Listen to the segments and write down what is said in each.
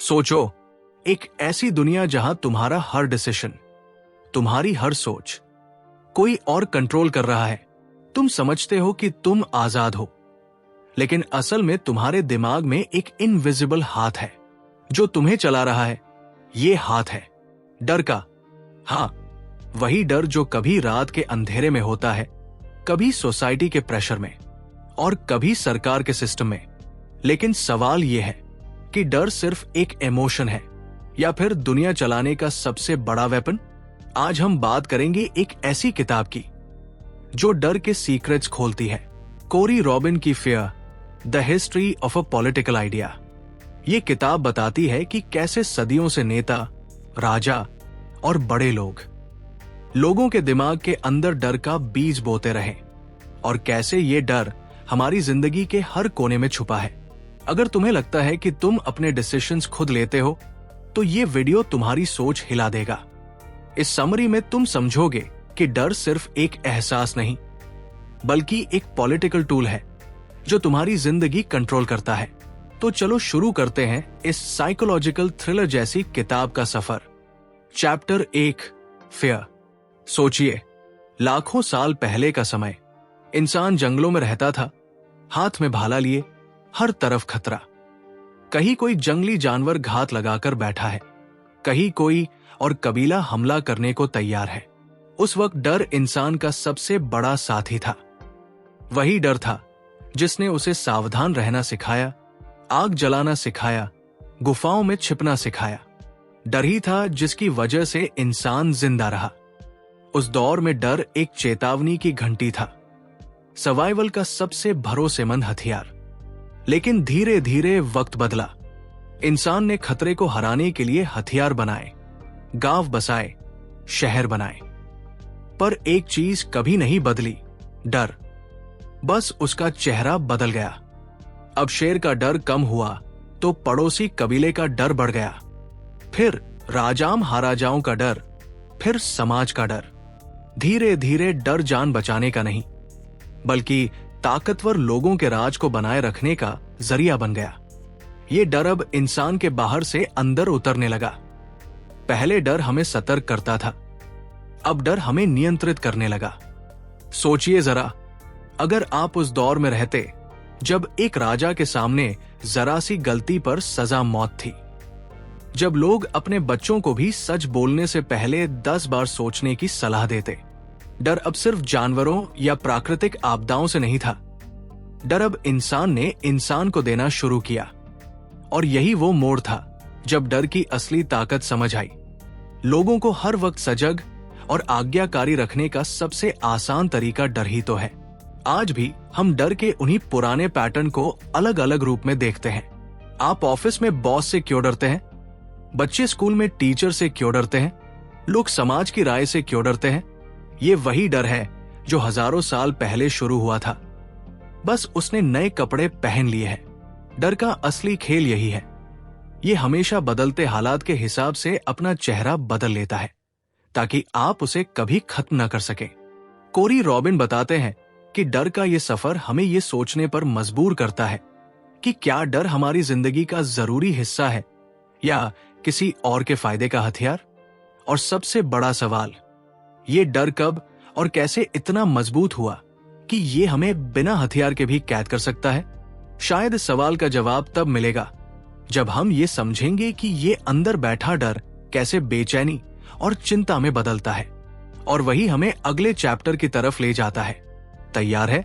सोचो, एक ऐसी दुनिया जहां तुम्हारा हर डिसीजन, तुम्हारी हर सोच कोई और कंट्रोल कर रहा है। तुम समझते हो कि तुम आजाद हो, लेकिन असल में तुम्हारे दिमाग में एक इनविजिबल हाथ है जो तुम्हें चला रहा है। ये हाथ है डर का। हां, वही डर जो कभी रात के अंधेरे में होता है, कभी सोसाइटी के प्रेशर में और कभी सरकार के सिस्टम में। लेकिन सवाल यह है कि डर सिर्फ एक इमोशन है या फिर दुनिया चलाने का सबसे बड़ा वेपन। आज हम बात करेंगे एक ऐसी किताब की जो डर के सीक्रेट्स खोलती है। कोरी रॉबिन की fear, the history of a political idea. ये किताब बताती है कि कैसे सदियों से नेता, राजा और बड़े लोगों के दिमाग के अंदर डर का बीज बोते रहे और कैसे ये डर हमारी जिंदगी के हर कोने में छुपा है। अगर तुम्हें लगता है कि तुम अपने डिसीजंस खुद लेते हो, तो ये वीडियो तुम्हारी सोच हिला देगा। इस समरी में तुम समझोगे कि डर सिर्फ एक एहसास नहीं, बल्कि एक पॉलिटिकल टूल है जो तुम्हारी जिंदगी कंट्रोल करता है। तो चलो शुरू करते हैं इस साइकोलॉजिकल थ्रिलर जैसी किताब का सफर। Chapter 1, fear. सोचिए, लाखों साल पहले का समय। इंसान जंगलों में रहता था, हाथ में भाला लिए, हर तरफ खतरा। कहीं कोई जंगली जानवर घात लगाकर बैठा है, कहीं कोई और कबीला हमला करने को तैयार है। उस वक्त डर इंसान का सबसे बड़ा साथी था। वही डर था जिसने उसे सावधान रहना सिखाया, आग जलाना सिखाया, गुफाओं में छिपना सिखाया। डर ही था जिसकी वजह से इंसान जिंदा रहा। उस दौर में डर एक चेतावनी की घंटी था, सर्वाइवल का सबसे भरोसेमंद हथियार। लेकिन धीरे धीरे वक्त बदला। इंसान ने खतरे को हराने के लिए हथियार बनाए, गांव बसाए, शहर बनाए। पर एक चीज कभी नहीं बदली, डर। बस उसका चेहरा बदल गया। अब शेर का डर कम हुआ तो पड़ोसी कबीले का डर बढ़ गया, फिर राजा महाराजाओं का डर, फिर समाज का डर। धीरे धीरे डर जान बचाने का नहीं, बल्कि ताकतवर लोगों के राज को बनाए रखने का जरिया बन गया। ये डर अब इंसान के बाहर से अंदर उतरने लगा। पहले डर हमें सतर्क करता था, अब डर हमें नियंत्रित करने लगा। सोचिए जरा, अगर आप उस दौर में रहते जब एक राजा के सामने जरा सी गलती पर सजा मौत थी, जब लोग अपने बच्चों को भी सच बोलने से पहले 10 बार सोचने की सलाह देते। डर अब सिर्फ जानवरों या प्राकृतिक आपदाओं से नहीं था, डर अब इंसान ने इंसान को देना शुरू किया। और यही वो मोड़ था जब डर की असली ताकत समझ आई। लोगों को हर वक्त सजग और आज्ञाकारी रखने का सबसे आसान तरीका डर ही तो है। आज भी हम डर के उन्हीं पुराने पैटर्न को अलग अलग रूप में देखते हैं। आप ऑफिस में बॉस से क्यों डरते हैं? बच्चे स्कूल में टीचर से क्यों डरते हैं? लोग समाज की राय से क्यों डरते हैं? ये वही डर है जो हजारों साल पहले शुरू हुआ था, बस उसने नए कपड़े पहन लिए हैं। डर का असली खेल यही है, ये हमेशा बदलते हालात के हिसाब से अपना चेहरा बदल लेता है ताकि आप उसे कभी खत्म न कर सके। कोरी रॉबिन बताते हैं कि डर का ये सफर हमें ये सोचने पर मजबूर करता है कि क्या डर हमारी जिंदगी का जरूरी हिस्सा है या किसी और के फायदे का हथियार। और सबसे बड़ा सवाल, ये डर कब और कैसे इतना मजबूत हुआ कि ये हमें बिना हथियार के भी कैद कर सकता है? शायद इस सवाल का जवाब तब मिलेगा जब हम ये समझेंगे कि ये अंदर बैठा डर कैसे बेचैनी और चिंता में बदलता है। और वही हमें अगले चैप्टर की तरफ ले जाता है। तैयार है?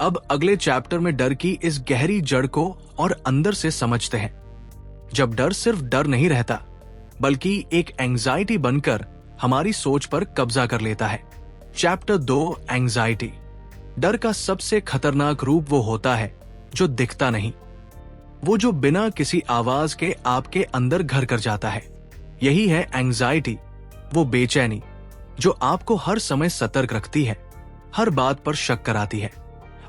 अब अगले चैप्टर में डर की इस गहरी जड़ को और अंदर से समझते हैं। जब डर सिर्फ डर नहीं रहता, बल्कि एक एंजाइटी बनकर हमारी सोच पर कब्जा कर लेता है। Chapter 2, anxiety. डर का सबसे खतरनाक रूप वो होता है जो दिखता नहीं, वो जो बिना किसी आवाज के आपके अंदर घर कर जाता है। यही है एंजाइटी, वो बेचैनी जो आपको हर समय सतर्क रखती है, हर बात पर शक कराती है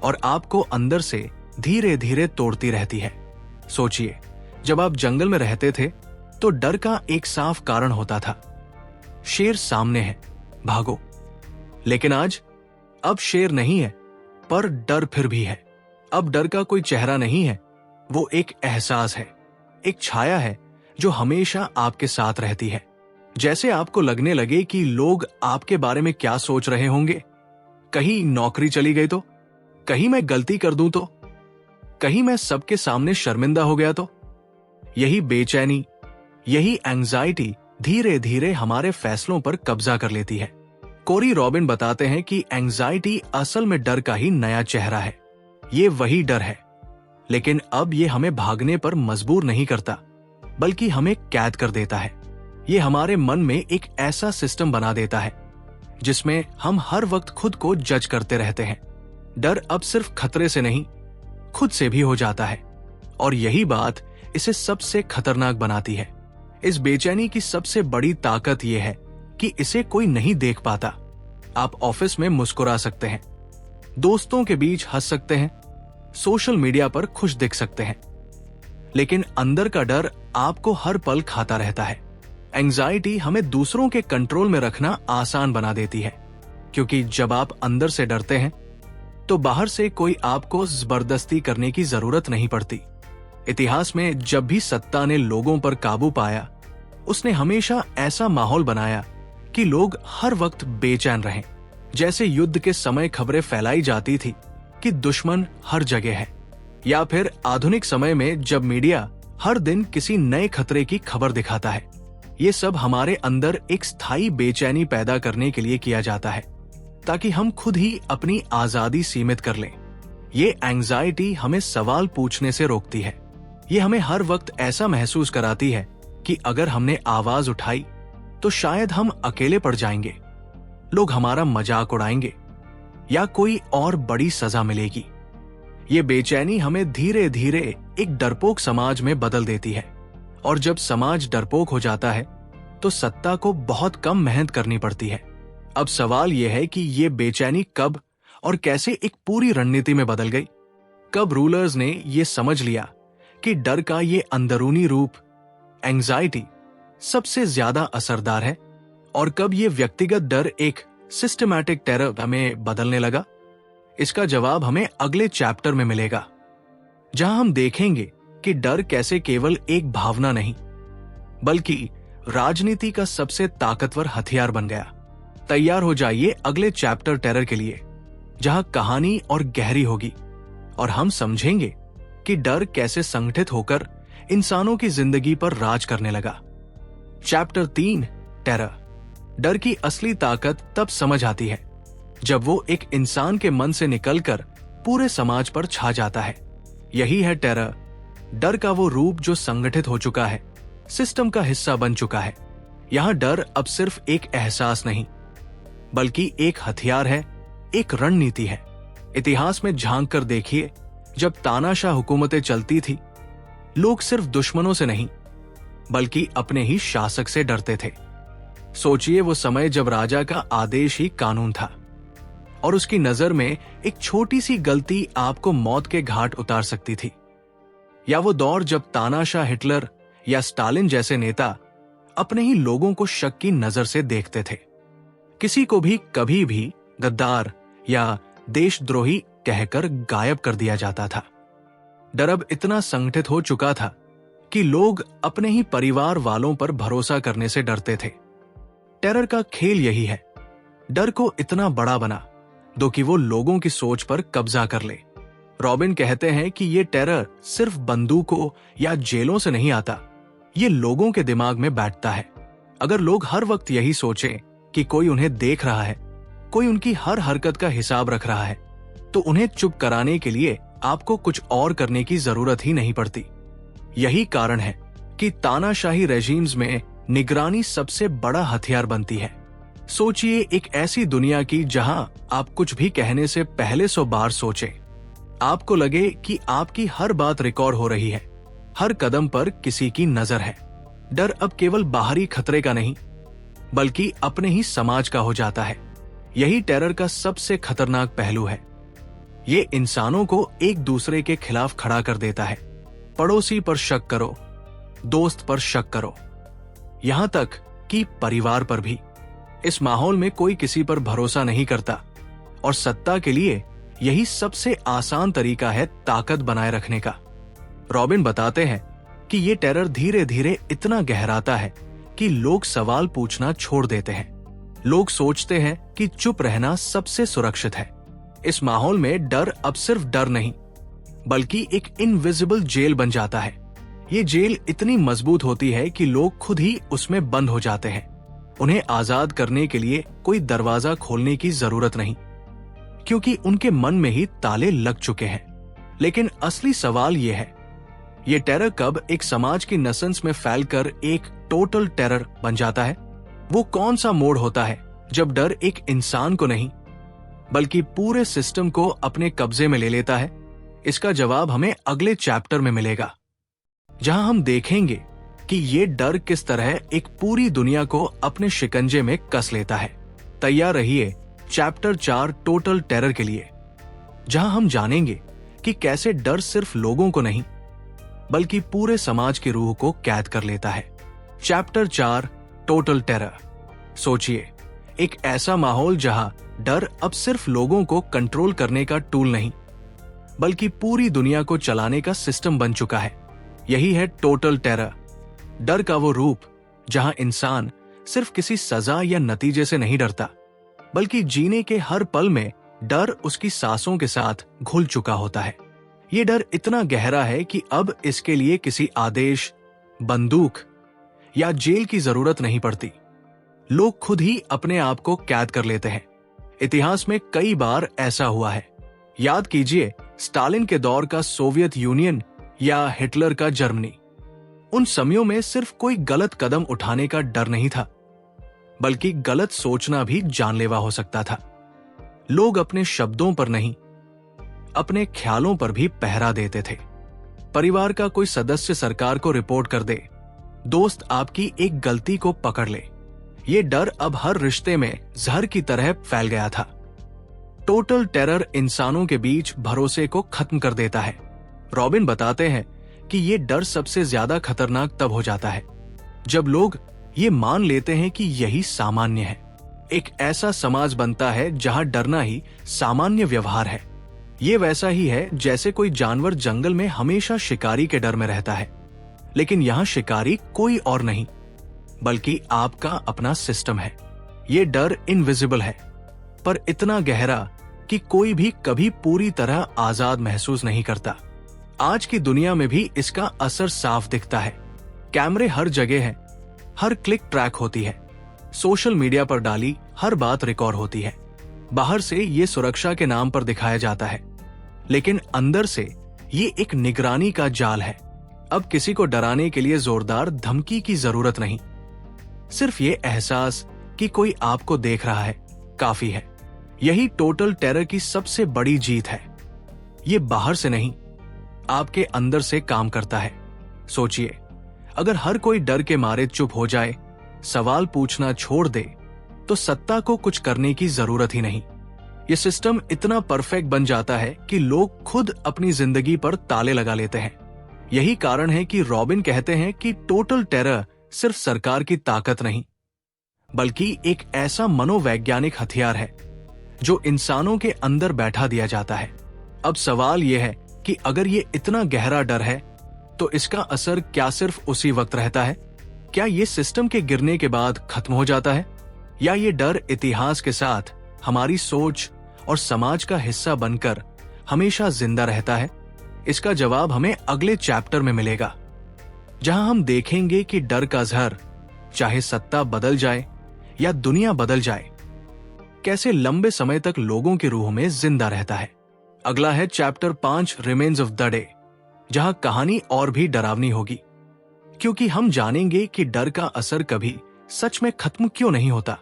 और आपको अंदर से धीरे धीरे तोड़ती रहती है। सोचिए, जब आप जंगल में रहते थे तो डर का एक साफ कारण होता था, शेर सामने है, भागो। लेकिन आज, अब शेर नहीं है, पर डर फिर भी है। अब डर का कोई चेहरा नहीं है, वो एक एहसास है, एक छाया है जो हमेशा आपके साथ रहती है। जैसे आपको लगने लगे कि लोग आपके बारे में क्या सोच रहे होंगे, कहीं नौकरी चली गई तो, कहीं मैं गलती कर दूं तो, कहीं मैं सबके सामने शर्मिंदा हो गया तो। यही बेचैनी, यही एंजाइटी धीरे धीरे हमारे फैसलों पर कब्जा कर लेती है। कोरी रॉबिन बताते हैं कि एंजाइटी असल में डर का ही नया चेहरा है। ये वही डर है, लेकिन अब ये हमें भागने पर मजबूर नहीं करता, बल्कि हमें कैद कर देता है। ये हमारे मन में एक ऐसा सिस्टम बना देता है जिसमें हम हर वक्त खुद को जज करते रहते हैं। डर अब सिर्फ खतरे से नहीं, खुद से भी हो जाता है, और यही बात इसे सबसे खतरनाक बनाती है। इस बेचैनी की सबसे बड़ी ताकत यह है कि इसे कोई नहीं देख पाता। आप ऑफिस में मुस्कुरा सकते हैं, दोस्तों के बीच हंस सकते हैं, सोशल मीडिया पर खुश दिख सकते हैं, लेकिन अंदर का डर आपको हर पल खाता रहता है। एंजाइटी हमें दूसरों के कंट्रोल में रखना आसान बना देती है, क्योंकि जब आप अंदर से डरते हैं तो बाहर से कोई आपको जबरदस्ती करने की जरूरत नहीं पड़ती। इतिहास में जब भी सत्ता ने लोगों पर काबू पाया, उसने हमेशा ऐसा माहौल बनाया कि लोग हर वक्त बेचैन रहें। जैसे युद्ध के समय खबरें फैलाई जाती थी कि दुश्मन हर जगह है, या फिर आधुनिक समय में जब मीडिया हर दिन किसी नए खतरे की खबर दिखाता है। ये सब हमारे अंदर एक स्थायी बेचैनी पैदा करने के लिए किया जाता है, ताकि हम खुद ही अपनी आजादी सीमित कर लें। ये एंजाइटी हमें सवाल पूछने से रोकती है। ये हमें हर वक्त ऐसा महसूस कराती है कि अगर हमने आवाज उठाई तो शायद हम अकेले पड़ जाएंगे, लोग हमारा मजाक उड़ाएंगे, या कोई और बड़ी सजा मिलेगी। ये बेचैनी हमें धीरे धीरे एक डरपोक समाज में बदल देती है, और जब समाज डरपोक हो जाता है तो सत्ता को बहुत कम मेहनत करनी पड़ती है। अब सवाल यह है कि ये बेचैनी कब और कैसे एक पूरी रणनीति में बदल गई। कब रूलर्स ने ये समझ लिया कि डर का ये अंदरूनी रूप, एंजाइटी, सबसे ज्यादा असरदार है, और कब ये व्यक्तिगत डर एक सिस्टमैटिक टेरर हमें बदलने लगा। इसका जवाब हमें अगले चैप्टर में मिलेगा, जहां हम देखेंगे कि डर कैसे केवल एक भावना नहीं, बल्कि राजनीति का सबसे ताकतवर हथियार बन गया। तैयार हो जाइए अगले चैप्टर टेरर के लिए, जहां कहानी और गहरी होगी, और हम समझेंगे कि डर कैसे संगठित होकर इंसानों की जिंदगी पर राज करने लगा। Chapter 3, terror. डर की असली ताकत तब समझ आती है जब वो एक इंसान के मन से निकलकर पूरे समाज पर छा जाता है। यही है टेरर, डर का वो रूप जो संगठित हो चुका है, सिस्टम का हिस्सा बन चुका है। यहां डर अब सिर्फ एक एहसास नहीं, बल्कि एक हथियार है, एक रणनीति है। इतिहास में झांक कर देखिए, जब तानाशाह हुकूमतें चलती थी, लोग सिर्फ दुश्मनों से नहीं, बल्कि अपने ही शासक से डरते थे। सोचिए वो समय जब राजा का आदेश ही कानून था, और उसकी नजर में एक छोटी सी गलती आपको मौत के घाट उतार सकती थी। या वो दौर जब तानाशाह, हिटलर या स्टालिन जैसे नेता अपने ही लोगों को शक की नजर से देखते थे। किसी को भी कभी भी गद्दार या देशद्रोही कहकर गायब कर दिया जाता था। डर अब इतना संगठित हो चुका था कि लोग अपने ही परिवार वालों पर भरोसा करने से डरते थे। टेरर का खेल यही है, डर को इतना बड़ा बना दो कि वो लोगों की सोच पर कब्जा कर ले। रॉबिन कहते हैं कि ये टेरर सिर्फ बंदूकों या जेलों से नहीं आता, ये लोगों के दिमाग में बैठता है। अगर लोग हर वक्त यही सोचें कि कोई उन्हें देख रहा है, कोई उनकी हर हरकत का हिसाब रख रहा है, तो उन्हें चुप कराने के लिए आपको कुछ और करने की जरूरत ही नहीं पड़ती। यही कारण है कि तानाशाही रेजीम्स में निगरानी सबसे बड़ा हथियार बनती है। सोचिए एक ऐसी दुनिया की जहां आप कुछ भी कहने से पहले 100 बार सोचें। आपको लगे कि आपकी हर बात रिकॉर्ड हो रही है, हर कदम पर किसी की नजर है। डर अब केवल बाहरी खतरे का नहीं, बल्कि अपने ही समाज का हो जाता है। यही टेरर का सबसे खतरनाक पहलू है। ये इंसानों को एक दूसरे के खिलाफ खड़ा कर देता है। पड़ोसी पर शक करो, दोस्त पर शक करो, यहां तक कि परिवार पर भी। इस माहौल में कोई किसी पर भरोसा नहीं करता, और सत्ता के लिए यही सबसे आसान तरीका है ताकत बनाए रखने का। रॉबिन बताते हैं कि ये टेरर धीरे धीरे इतना गहराता है कि लोग सवाल पूछना छोड़ देते हैं। लोग सोचते हैं कि चुप रहना सबसे सुरक्षित है। इस माहौल में डर अब सिर्फ डर नहीं, बल्कि एक इनविजिबल जेल बन जाता है। ये जेल इतनी मजबूत होती है कि लोग खुद ही उसमें बंद हो जाते हैं। उन्हें आजाद करने के लिए कोई दरवाजा खोलने की जरूरत नहीं, क्योंकि उनके मन में ही ताले लग चुके हैं। लेकिन असली सवाल यह है, ये टेरर कब एक समाज की नसंस में फैलकर एक टोटल टेरर बन जाता है? वो कौन सा मोड़ होता है जब डर एक इंसान को नहीं, बल्कि पूरे सिस्टम को अपने कब्जे में ले लेता है? इसका जवाब हमें अगले चैप्टर में मिलेगा, जहां हम देखेंगे कि ये डर किस तरह एक पूरी दुनिया को अपने शिकंजे में कस लेता है। तैयार रहिए चैप्टर 4 टोटल टेरर के लिए, जहां हम जानेंगे कि कैसे डर सिर्फ लोगों को नहीं, बल्कि पूरे समाज की रूह को कैद कर लेता है। Chapter 4 total terror. सोचिए, एक ऐसा माहौल जहां डर अब सिर्फ लोगों को कंट्रोल करने का टूल नहीं, बल्कि पूरी दुनिया को चलाने का सिस्टम बन चुका है। यही है टोटल टेरर, डर का वो रूप जहां इंसान सिर्फ किसी सजा या नतीजे से नहीं डरता, बल्कि जीने के हर पल में डर उसकी सांसों के साथ घुल चुका होता है। ये डर इतना गहरा है कि अब इसके लिए किसी आदेश, बंदूक या जेल की जरूरत नहीं पड़ती। लोग खुद ही अपने आप को कैद कर लेते हैं। इतिहास में कई बार ऐसा हुआ है। याद कीजिए स्टालिन के दौर का सोवियत यूनियन या हिटलर का जर्मनी। उन समयों में सिर्फ कोई गलत कदम उठाने का डर नहीं था, बल्कि गलत सोचना भी जानलेवा हो सकता था। लोग अपने शब्दों पर नहीं, अपने ख्यालों पर भी पहरा देते थे। परिवार का कोई सदस्य सरकार को रिपोर्ट कर दे, दोस्त आपकी एक गलती को पकड़ ले, ये डर अब हर रिश्ते में जहर की तरह फैल गया था। टोटल टेरर इंसानों के बीच भरोसे को खत्म कर देता है। रॉबिन बताते हैं कि ये डर सबसे ज्यादा खतरनाक तब हो जाता है जब लोग ये मान लेते हैं कि यही सामान्य है। एक ऐसा समाज बनता है जहां डरना ही सामान्य व्यवहार है। ये वैसा ही है जैसे कोई जानवर जंगल में हमेशा शिकारी के डर में रहता है, लेकिन यहाँ शिकारी कोई और नहीं, बल्कि आपका अपना सिस्टम है। ये डर इनविजिबल है, पर इतना गहरा कि कोई भी कभी पूरी तरह आजाद महसूस नहीं करता। आज की दुनिया में भी इसका असर साफ दिखता है। कैमरे हर जगह हैं, हर क्लिक ट्रैक होती है, सोशल मीडिया पर डाली हर बात रिकॉर्ड होती है। बाहर से ये सुरक्षा के नाम पर दिखाया जाता है, लेकिन अंदर से ये एक निगरानी का जाल है। अब किसी को डराने के लिए जोरदार धमकी की जरूरत नहीं, सिर्फ ये एहसास कि कोई आपको देख रहा है काफी है। यही टोटल टेरर की सबसे बड़ी जीत है। ये बाहर से नहीं, आपके अंदर से काम करता है। सोचिए, अगर हर कोई डर के मारे चुप हो जाए, सवाल पूछना छोड़ दे, तो सत्ता को कुछ करने की जरूरत ही नहीं। ये सिस्टम इतना परफेक्ट बन जाता है कि लोग खुद अपनी जिंदगी पर ताले लगा लेते हैं। यही कारण है कि रॉबिन कहते हैं कि टोटल टेरर सिर्फ सरकार की ताकत नहीं, बल्कि एक ऐसा मनोवैज्ञानिक हथियार है जो इंसानों के अंदर बैठा दिया जाता है। अब सवाल यह है कि अगर ये इतना गहरा डर है, तो इसका असर क्या सिर्फ उसी वक्त रहता है? क्या ये सिस्टम के गिरने के बाद खत्म हो जाता है, या ये डर इतिहास के साथ हमारी सोच और समाज का हिस्सा बनकर हमेशा जिंदा रहता है? इसका जवाब हमें अगले चैप्टर में मिलेगा, जहां हम देखेंगे कि डर का जहर, चाहे सत्ता बदल जाए या दुनिया बदल जाए, कैसे लंबे समय तक लोगों की रूह में जिंदा रहता है। अगला है chapter 5 remains of the day, जहां कहानी और भी डरावनी होगी, क्योंकि हम जानेंगे कि डर का असर कभी सच में खत्म क्यों नहीं होता।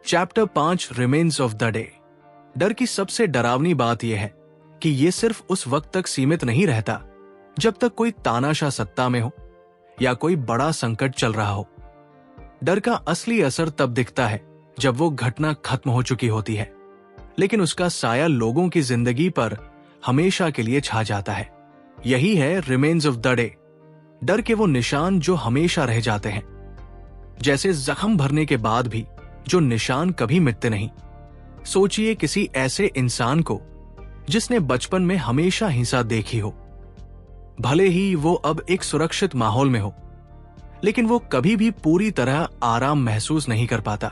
Chapter 5 remains of the day. डर की सबसे डरावनी बात यह है कि यह सिर्फ उस वक्त तक सीमित नहीं रहता जब तक कोई तानाशाह सत्ता में हो या कोई बड़ा संकट चल रहा हो। डर का असली असर तब दिखता है जब वो घटना खत्म हो चुकी होती है, लेकिन उसका साया लोगों की जिंदगी पर हमेशा के लिए छा जाता है। यही है रिमेन्स ऑफ द डे, डर के वो निशान जो हमेशा रह जाते हैं, जैसे जख्म भरने के बाद भी जो निशान कभी मिटते नहीं। सोचिए किसी ऐसे इंसान को जिसने बचपन में हमेशा हिंसा देखी हो। भले ही वो अब एक सुरक्षित माहौल में हो, लेकिन वो कभी भी पूरी तरह आराम महसूस नहीं कर पाता।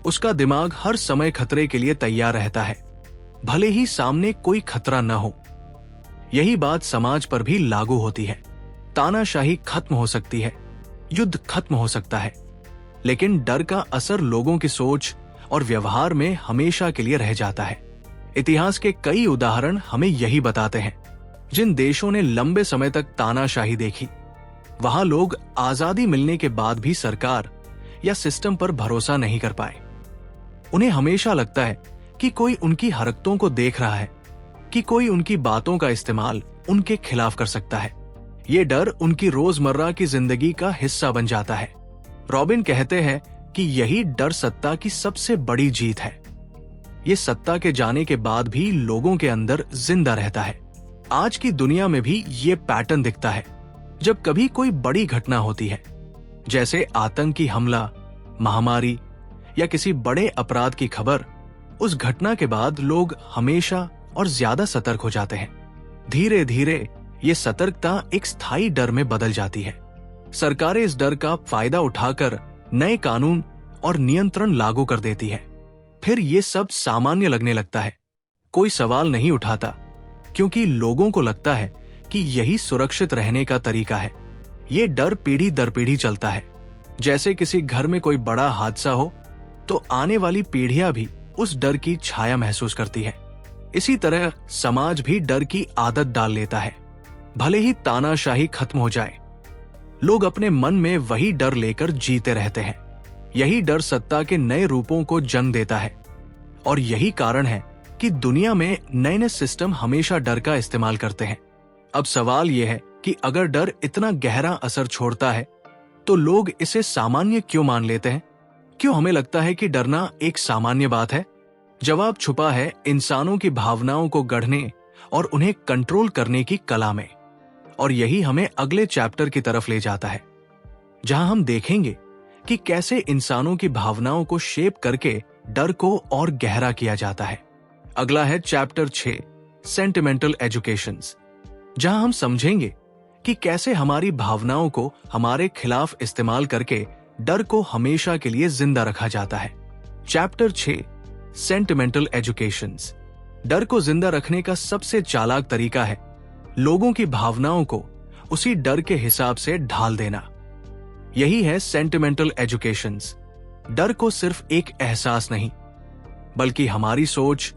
उसका दिमाग हर समय खतरे के लिए तैयार रहता है, भले ही सामने कोई खतरा न हो। यही बात समाज पर भी लागू होती है। तानाशाही खत्म हो सकती है, युद्ध खत्म हो सकता है, लेकिन डर का असर लोगों की सोच और व्यवहार में हमेशा के लिए रह जाता है। इतिहास के कई उदाहरण हमें यही बताते हैं। जिन देशों ने लंबे समय तक तानाशाही देखी, वहां लोग आजादी मिलने के बाद भी सरकार या सिस्टम पर भरोसा नहीं कर पाए। उन्हें हमेशा लगता है कि कोई उनकी हरकतों को देख रहा है, कि कोई उनकी बातों का इस्तेमाल उनके खिलाफ कर सकता है। ये डर उनकी रोजमर्रा की जिंदगी का हिस्सा बन जाता है। रॉबिन कहते हैं कि यही डर सत्ता की सबसे बड़ी जीत है। ये सत्ता के जाने के बाद भी लोगों के अंदर जिंदा रहता है। आज की दुनिया में भी ये पैटर्न दिखता है। जब कभी कोई बड़ी घटना होती है, जैसे आतंकी हमला, महामारी या किसी बड़े अपराध की खबर, उस घटना के बाद लोग हमेशा और ज्यादा सतर्क हो जाते हैं। धीरे धीरे ये सतर्कता एक स्थायी डर में बदल जाती है। सरकारें इस डर का फायदा उठाकर नए कानून और नियंत्रण लागू कर देती है। फिर ये सब सामान्य लगने लगता है। कोई सवाल नहीं उठाता, क्योंकि लोगों को लगता है कि यही सुरक्षित रहने का तरीका है। ये डर पीढ़ी दर पीढ़ी चलता है। जैसे किसी घर में कोई बड़ा हादसा हो तो आने वाली पीढ़ियां भी उस डर की छाया महसूस करती है। इसी तरह समाज भी डर की आदत डाल लेता है। भले ही तानाशाही खत्म हो जाए, लोग अपने मन में वही डर लेकर जीते रहते हैं। यही डर सत्ता के नए रूपों को जन्म देता है, और यही कारण है कि दुनिया में नए नए सिस्टम हमेशा डर का इस्तेमाल करते हैं। अब सवाल यह है कि अगर डर इतना गहरा असर छोड़ता है तो लोग इसे सामान्य क्यों मान लेते हैं? क्यों हमें लगता है कि डरना एक सामान्य बात है? जवाब छुपा है इंसानों की भावनाओं को गढ़ने और उन्हें कंट्रोल करने की कला में। और यही हमें अगले चैप्टर की तरफ ले जाता है, जहां हम देखेंगे कि कैसे इंसानों की भावनाओं को शेप करके डर को और गहरा किया जाता है। अगला है चैप्टर 6, सेंटिमेंटल एजुकेशंस, जहां हम समझेंगे कि कैसे हमारी भावनाओं को हमारे खिलाफ इस्तेमाल करके डर को हमेशा के लिए जिंदा रखा जाता है। Chapter 6, sentimental educations. डर को जिंदा रखने का सबसे चालाक तरीका है लोगों की भावनाओं को उसी डर के हिसाब से ढाल देना। यही है सेंटिमेंटल एजुकेशंस। डर को सिर्फ एक एहसास नहीं, बल्कि हमारी सोच,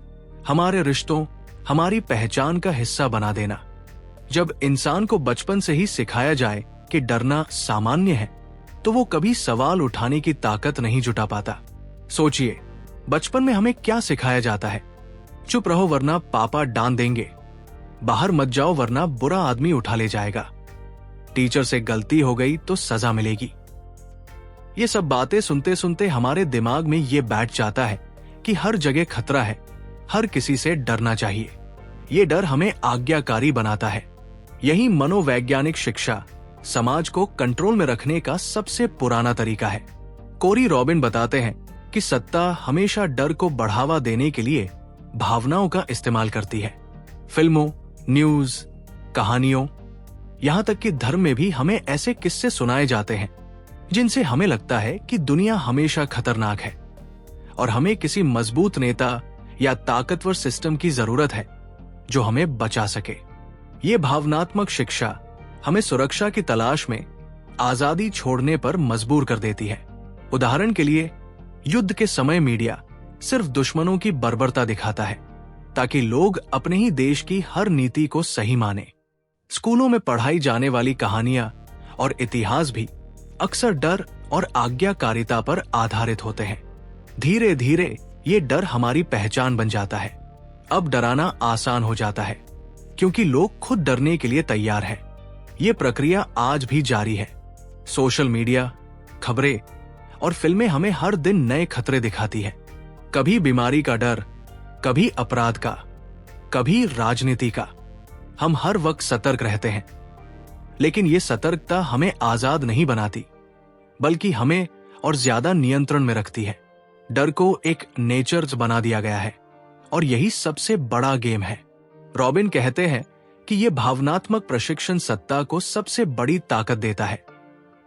हमारे रिश्तों, हमारी पहचान का हिस्सा बना देना। जब इंसान को बचपन से ही सिखाया जाए कि डरना सामान्य है, तो वो कभी सवाल उठाने की ताकत नहीं जुटा पाता। सोचिए, बचपन में हमें क्या सिखाया जाता है? चुप रहो वरना पापा डांट देंगे, बाहर मत जाओ वरना बुरा आदमी उठा ले जाएगा, टीचर से गलती हो गई तो सजा मिलेगी। ये सब बातें सुनते सुनते हमारे दिमाग में ये बैठ जाता है कि हर जगह खतरा है, हर किसी से डरना चाहिए। ये डर हमें आज्ञाकारी बनाता है। यही मनोवैज्ञानिक शिक्षा समाज को कंट्रोल में रखने का सबसे पुराना तरीका है। कोरी रॉबिन बताते हैं कि सत्ता हमेशा डर को बढ़ावा देने के लिए भावनाओं का इस्तेमाल करती है। फिल्मों, न्यूज, कहानियों, यहां तक कि धर्म में भी हमें ऐसे किस्से सुनाए जाते हैं जिनसे हमें लगता है कि दुनिया हमेशा खतरनाक है और हमें किसी मजबूत नेता या ताकतवर सिस्टम की जरूरत है जो हमें बचा सके। ये भावनात्मक शिक्षा हमें सुरक्षा की तलाश में आजादी छोड़ने पर मजबूर कर देती है। उदाहरण के लिए, युद्ध के समय मीडिया सिर्फ दुश्मनों की बर्बरता दिखाता है ताकि लोग अपने ही देश की हर नीति को सही माने। स्कूलों में पढ़ाई जाने वाली कहानियां और इतिहास भी अक्सर डर और आज्ञाकारिता पर आधारित होते हैं। धीरे धीरे ये डर हमारी पहचान बन जाता है। अब डराना आसान हो जाता है क्योंकि लोग खुद डरने के लिए तैयार हैं। ये प्रक्रिया आज भी जारी है। सोशल मीडिया, खबरें और फिल्में हमें हर दिन नए खतरे दिखाती है। कभी बीमारी का डर, कभी अपराध का, कभी राजनीति का। हम हर वक्त सतर्क रहते हैं, लेकिन ये सतर्कता हमें आजाद नहीं बनाती, बल्कि हमें और ज्यादा नियंत्रण में रखती है। डर को एक नेचर बना दिया गया है और यही सबसे बड़ा गेम है। रॉबिन कहते हैं कि यह भावनात्मक प्रशिक्षण सत्ता को सबसे बड़ी ताकत देता है,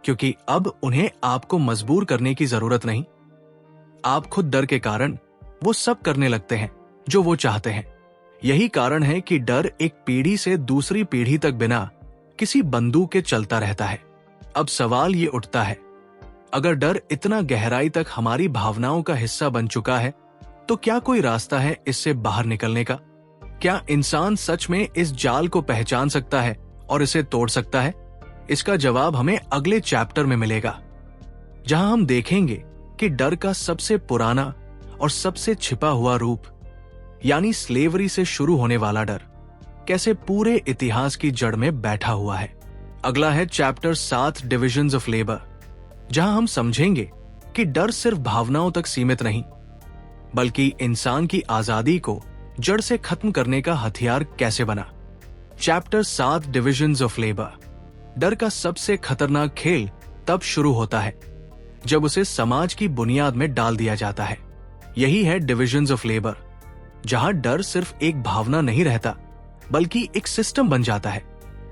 क्योंकि अब उन्हें आपको मजबूर करने की जरूरत नहीं। आप खुद डर के कारण वो सब करने लगते हैं जो वो चाहते हैं। यही कारण है कि डर एक पीढ़ी से दूसरी पीढ़ी तक बिना किसी बंदूक के चलता रहता है। अब सवाल ये उठता है, अगर डर इतना गहराई तक हमारी भावनाओं का हिस्सा बन चुका है, तो क्या कोई रास्ता है इससे बाहर निकलने का? क्या इंसान सच में इस जाल को पहचान सकता है और इसे तोड़ सकता है? इसका जवाब हमें अगले चैप्टर में मिलेगा, जहां हम देखेंगे कि डर का सबसे पुराना और सबसे छिपा हुआ रूप, यानी स्लेवरी से शुरू होने वाला डर, कैसे पूरे इतिहास की जड़ में बैठा हुआ है। अगला है चैप्टर 7 डिविजन्स ऑफ लेबर, जहां हम समझेंगे कि डर सिर्फ भावनाओं तक सीमित नहीं, बल्कि इंसान की आजादी को जड़ से खत्म करने का हथियार कैसे बना। Chapter 7 divisions of labour. डर का सबसे खतरनाक खेल तब शुरू होता है जब उसे समाज की बुनियाद में डाल दिया जाता है। यही है डिविजन्स ऑफ लेबर, जहां डर सिर्फ एक भावना नहीं रहता, बल्कि एक सिस्टम बन जाता है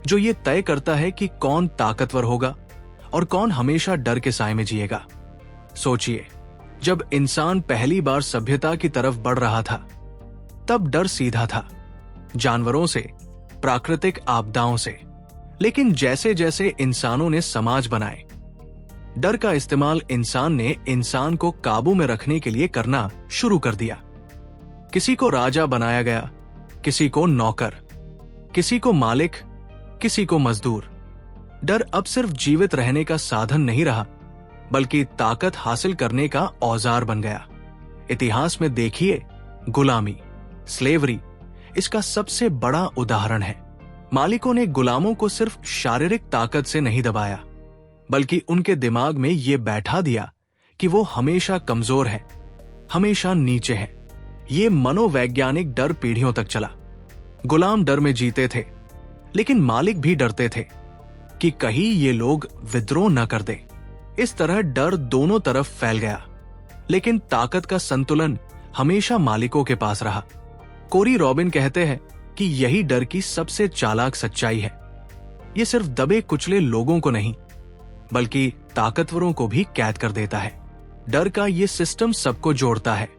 जो ये तय करता है कि कौन ताकतवर होगा और कौन हमेशा डर के साए में जिएगा। सोचिए, जब इंसान पहली बार सभ्यता की तरफ बढ़ रहा था, तब डर सीधा था, जानवरों से, प्राकृतिक आपदाओं से। लेकिन जैसे जैसे इंसानों ने समाज बनाए, डर का इस्तेमाल इंसान ने इंसान को काबू में रखने के लिए करना शुरू कर दिया। किसी को राजा बनाया गया, किसी को नौकर, किसी को मालिक, किसी को मजदूर। डर अब सिर्फ जीवित रहने का साधन नहीं रहा, बल्कि ताकत हासिल करने का औजार बन गया। इतिहास में देखिए, गुलामी, स्लेवरी इसका सबसे बड़ा उदाहरण है। मालिकों ने गुलामों को सिर्फ शारीरिक ताकत से नहीं दबाया, बल्कि उनके दिमाग में ये बैठा दिया कि वो हमेशा कमजोर है, हमेशा नीचे है। ये मनोवैज्ञानिक डर पीढ़ियों तक चला। गुलाम डर में जीते थे, लेकिन मालिक भी डरते थे कि कहीं ये लोग विद्रोह न कर दे। इस तरह डर दोनों तरफ फैल गया, लेकिन ताकत का संतुलन हमेशा मालिकों के पास रहा। कोरी रॉबिन कहते हैं कि यही डर की सबसे चालाक सच्चाई है। ये सिर्फ दबे कुचले लोगों को नहीं, बल्कि ताकतवरों को भी कैद कर देता है। डर का ये सिस्टम सबको जोड़ता है।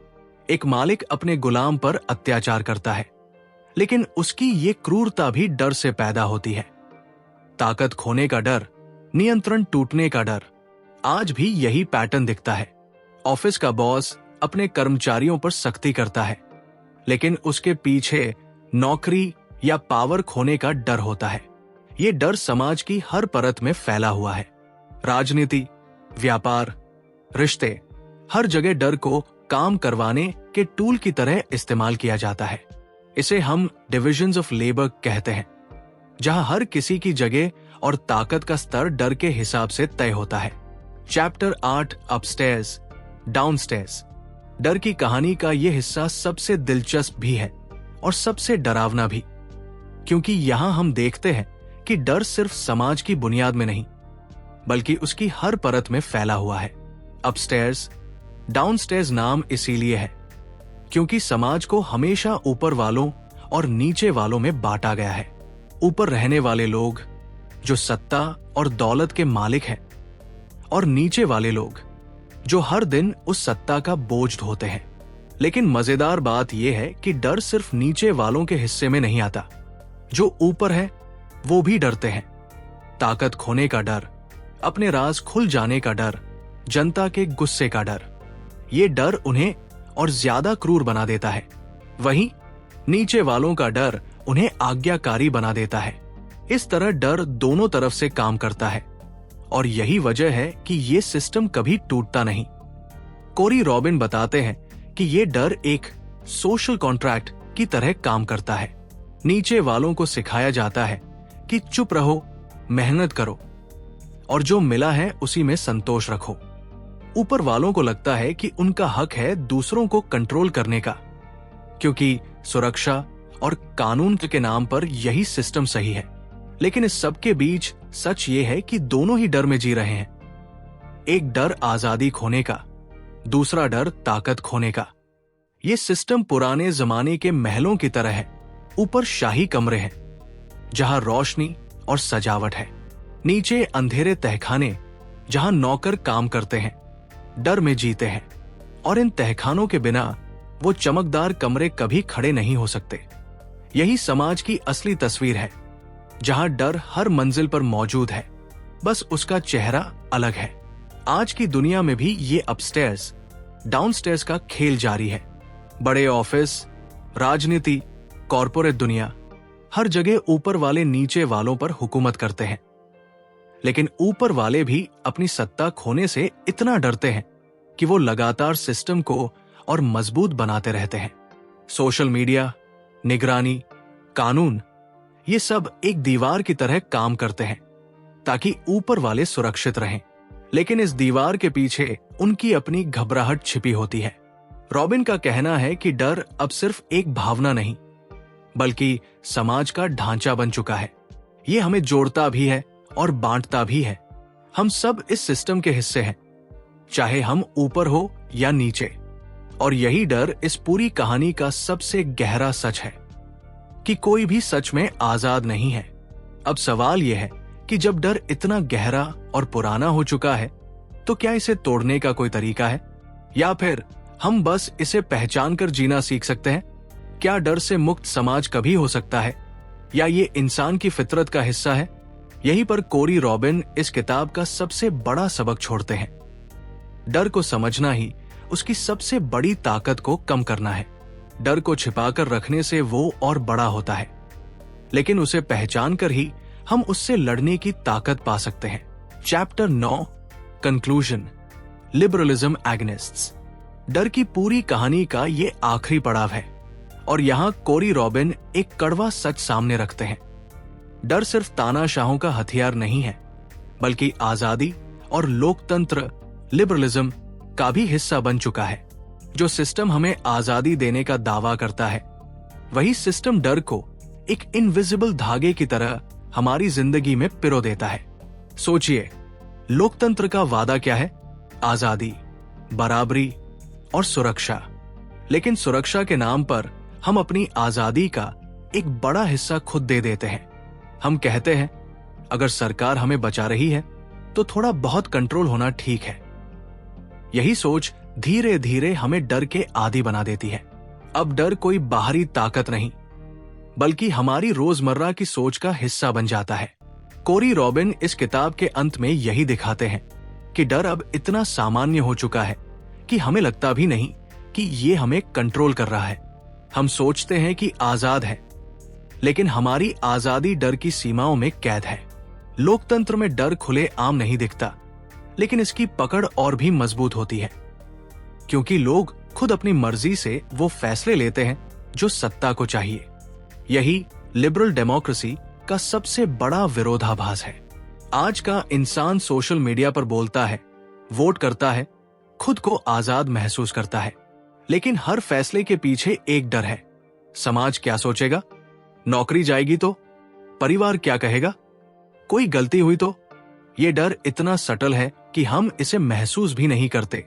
एक मालिक अपने गुलाम पर अत्याचार करता है, लेकिन उसकी ये क्रूरता भी डर से पैदा होती है। ताकत खोने का डर, नियंत्रण टूटने का डर। आज भी यही पैटर्न दिखता है। ऑफिस का बॉस अपने कर्मचारियों पर सख्ती करता है, लेकिन उसके पीछे नौकरी या पावर खोने का डर होता है। ये डर समाज की हर परत में फैला हुआ है। राजनीति, व्यापार, रिश्ते, हर जगह डर को काम करवाने के टूल की तरह इस्तेमाल किया जाता है। इसे हम डिविजन्स ऑफ लेबर कहते हैं, जहां हर किसी की जगह और ताकत का स्तर डर के हिसाब से तय होता है। Chapter 8 upstairs, downstairs. डर की कहानी का यह हिस्सा सबसे दिलचस्प भी है और सबसे डरावना भी, क्योंकि यहां हम देखते हैं कि डर सिर्फ समाज की बुनियाद में नहीं, बल्कि उसकी हर परत में फैला हुआ है। अपस्टेयर्स, डाउनस्टेयर्स नाम इसीलिए है क्योंकि समाज को हमेशा ऊपर वालों और नीचे वालों में बांटा गया है। ऊपर रहने वाले लोग जो सत्ता और दौलत के मालिक हैं, और नीचे वाले लोग जो हर दिन उस सत्ता का बोझ ढोते हैं। लेकिन मजेदार बात यह है कि डर सिर्फ नीचे वालों के हिस्से में नहीं आता, जो ऊपर है वो भी डरते हैं। ताकत खोने का डर, अपने राज खुल जाने का डर, जनता के गुस्से का डर। ये डर उन्हें और ज्यादा क्रूर बना देता है। वहीं नीचे वालों का डर उन्हें आज्ञाकारी बना देता है। इस तरह डर दोनों तरफ से काम करता है, और यही वजह है कि ये सिस्टम कभी टूटता नहीं। कोरी रॉबिन बताते हैं कि ये डर एक सोशल कॉन्ट्रैक्ट की तरह काम करता है। नीचे वालों को सिखाया जाता है कि चुप रहो, मेहनत करो, और जो मिला है उसी में संतोष रखो। ऊपर वालों को लगता है कि उनका हक है दूसरों को कंट्रोल करने का, क्योंकि सुरक्षा और कानून के नाम पर यही सिस्टम सही है। लेकिन इस सब के बीच सच ये है कि दोनों ही डर में जी रहे हैं। एक डर आजादी खोने का, दूसरा डर ताकत खोने का। ये सिस्टम पुराने जमाने के महलों की तरह है। ऊपर शाही कमरे हैं जहां रोशनी और सजावट है, नीचे अंधेरे तहखाने जहां नौकर काम करते हैं, डर में जीते हैं, और इन तहखानों के बिना वो चमकदार कमरे कभी खड़े नहीं हो सकते। यही समाज की असली तस्वीर है, जहां डर हर मंजिल पर मौजूद है, बस उसका चेहरा अलग है। आज की दुनिया में भी ये अपस्टेयर्स डाउनस्टेयर्स का खेल जारी है। बड़े ऑफिस, राजनीति, कॉरपोरेट दुनिया, हर जगह ऊपर वाले नीचे वालों पर हुकूमत करते हैं। लेकिन ऊपर वाले भी अपनी सत्ता खोने से इतना डरते हैं कि वो लगातार सिस्टम को और मजबूत बनाते रहते हैं। सोशल मीडिया, निगरानी, कानून, ये सब एक दीवार की तरह काम करते हैं ताकि ऊपर वाले सुरक्षित रहें। लेकिन इस दीवार के पीछे उनकी अपनी घबराहट छिपी होती है। रॉबिन का कहना है कि डर अब सिर्फ एक भावना नहीं, बल्कि समाज का ढांचा बन चुका है। ये हमें जोड़ता भी है और बांटता भी है। हम सब इस सिस्टम के हिस्से हैं, चाहे हम ऊपर हो या नीचे। और यही डर इस पूरी कहानी का सबसे गहरा सच है कि कोई भी सच में आजाद नहीं है। अब सवाल यह है कि जब डर इतना गहरा और पुराना हो चुका है, तो क्या इसे तोड़ने का कोई तरीका है, या फिर हम बस इसे पहचान कर जीना सीख सकते हैं? क्या डर से मुक्त समाज कभी हो सकता है, या ये इंसान की फितरत का हिस्सा है? यहीं पर कोरी रॉबिन इस किताब का सबसे बड़ा सबक छोड़ते हैं। डर को समझना ही उसकी सबसे बड़ी ताकत को कम करना है। डर को छिपाकर रखने से वो और बड़ा होता है, लेकिन उसे पहचान कर ही हम उससे लड़ने की ताकत पा सकते हैं। Chapter 9, conclusion, liberalism against. डर की पूरी कहानी का ये आखिरी पड़ाव है, और यहाँ कोरी रॉबिन एक कड़वा सच सामने रखते हैं। डर सिर्फ तानाशाहों का हथियार नहीं है, बल्कि आजादी और लोकतंत्र, लिबरलिज्म का भी हिस्सा बन चुका है। जो सिस्टम हमें आजादी देने का दावा करता है, वही सिस्टम डर को एक इनविजिबल धागे की तरह हमारी जिंदगी में पिरो देता है। सोचिए, लोकतंत्र का वादा क्या है? आजादी, बराबरी और सुरक्षा। लेकिन सुरक्षा के नाम पर हम अपनी आजादी का एक बड़ा हिस्सा खुद दे देते हैं। हम कहते हैं, अगर सरकार हमें बचा रही है तो थोड़ा बहुत कंट्रोल होना ठीक है। यही सोच धीरे धीरे हमें डर के आदी बना देती है। अब डर कोई बाहरी ताकत नहीं, बल्कि हमारी रोजमर्रा की सोच का हिस्सा बन जाता है। कोरी रॉबिन इस किताब के अंत में यही दिखाते हैं कि डर अब इतना सामान्य हो चुका है कि हमें लगता भी नहीं कि ये हमें कंट्रोल कर रहा है। हम सोचते हैं कि आजाद है, लेकिन हमारी आजादी डर की सीमाओं में कैद है। लोकतंत्र में डर खुले आम नहीं दिखता, लेकिन इसकी पकड़ और भी मजबूत होती है, क्योंकि लोग खुद अपनी मर्जी से वो फैसले लेते हैं जो सत्ता को चाहिए। यही लिबरल डेमोक्रेसी का सबसे बड़ा विरोधाभास है। आज का इंसान सोशल मीडिया पर बोलता है, वोट करता है, खुद को आजाद महसूस करता है, लेकिन हर फैसले के पीछे एक डर है। समाज क्या सोचेगा? नौकरी जाएगी तो? परिवार क्या कहेगा? कोई गलती हुई तो? ये डर इतना सटल है कि हम इसे महसूस भी नहीं करते,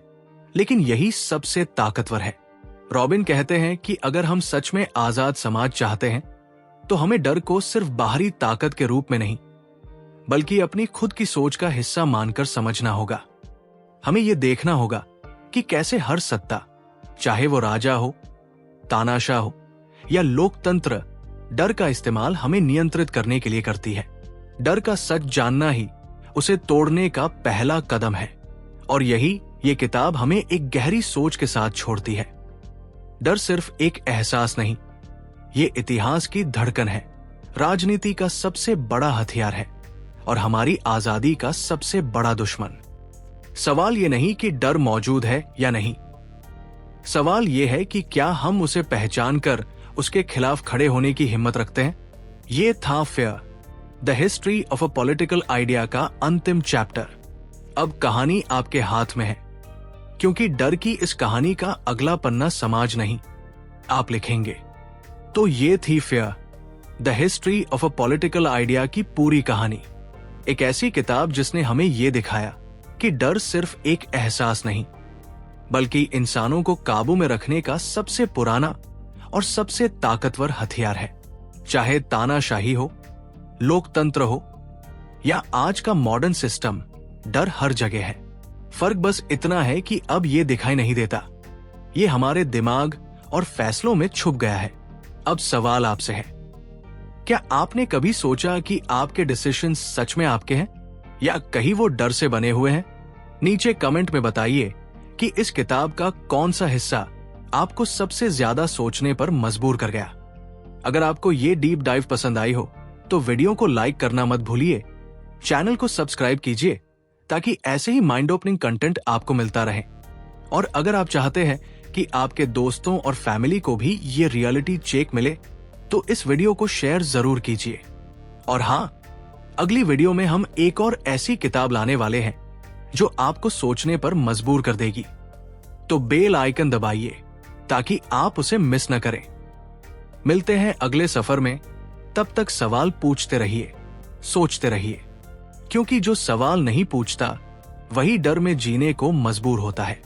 लेकिन यही सबसे ताकतवर है। रॉबिन कहते हैं कि अगर हम सच में आजाद समाज चाहते हैं, तो हमें डर को सिर्फ बाहरी ताकत के रूप में नहीं, बल्कि अपनी खुद की सोच का हिस्सा मानकर समझना होगा। हमें यह देखना होगा कि कैसे हर सत्ता, चाहे वो राजा हो, तानाशाह हो या लोकतंत्र, डर का इस्तेमाल हमें नियंत्रित करने के लिए करती है। डर का सच जानना ही उसे तोड़ने का पहला कदम है, और यही ये किताब हमें एक गहरी सोच के साथ छोड़ती है। डर सिर्फ एक एहसास नहीं, ये इतिहास की धड़कन है, राजनीति का सबसे बड़ा हथियार है और हमारी आजादी का सबसे बड़ा दुश्मन। सवाल ये नहीं कि डर मौजूद है या नहीं, सवाल ये है कि क्या हम उसे पहचान कर उसके खिलाफ खड़े होने की हिम्मत रखते हैं। ये था fair, the history of a political idea का अंतिम चैप्टर। अब कहानी आपके हाथ में है, क्योंकि डर की इस कहानी का अगला पन्ना समाज नहीं, आप लिखेंगे। तो ये थी fair, the history of a political idea की पूरी कहानी। एक ऐसी किताब जिसने हमें ये दिखाया कि डर सिर्फ एक एहसास नहीं, बल्कि इंसानों को काबू में रखने का सबसे पुराना और सबसे ताकतवर हथियार है। चाहे तानाशाही हो, लोकतंत्र हो या आज का मॉडर्न सिस्टम, डर हर जगह है। फर्क बस इतना है कि अब ये दिखाई नहीं देता, ये हमारे दिमाग और फैसलों में छुप गया है। अब सवाल आपसे है, क्या आपने कभी सोचा कि आपके डिसीजन सच में आपके हैं या कहीं वो डर से बने हुए हैं? नीचे कमेंट में बताइए कि इस किताब का कौन सा हिस्सा आपको सबसे ज्यादा सोचने पर मजबूर कर गया। अगर आपको ये डीप डाइव पसंद आई हो तो वीडियो को लाइक करना मत भूलिए, चैनल को सब्सक्राइब कीजिए ताकि ऐसे ही माइंड ओपनिंग कंटेंट आपको मिलता रहे। और अगर आप चाहते हैं कि आपके दोस्तों और फैमिली को भी ये रियलिटी चेक मिले तो इस वीडियो को शेयर जरूर कीजिए। और हाँ, अगली वीडियो में हम एक और ऐसी किताब लाने वाले हैं जो आपको सोचने पर मजबूर कर देगी। तो बेल आइकन दबाइए ताकि आप उसे मिस न करें। मिलते हैं अगले सफर में, तब तक सवाल पूछते रहिए, सोचते रहिए, क्योंकि जो सवाल नहीं पूछता वही डर में जीने को मजबूर होता है।